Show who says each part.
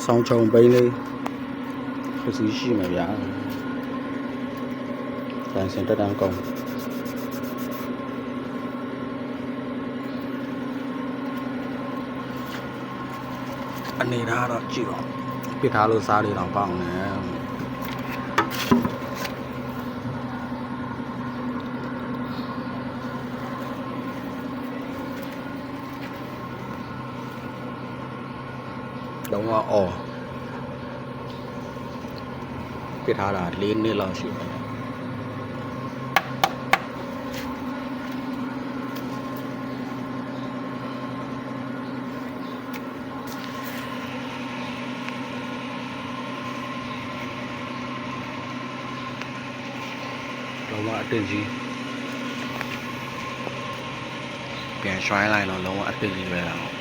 Speaker 1: ဆောင်းချုံပိန်းလေးခစီရှိမှာဗျာတန်စင်တက်တန်းကောင်းအနေထားတော့ကြည့်ပါပြစ်ထားလို့စားလေးတော့ပေါအောင်နဲ့လုံးဝအော်ပြစ်ထားတာ4 နှစ်လောက်ရှိတယ်လုံးဝအတင်းကြီးပြန်ရွှိုင်းလိုက်တော့လုံးဝအတင်းကြီးပဲတော့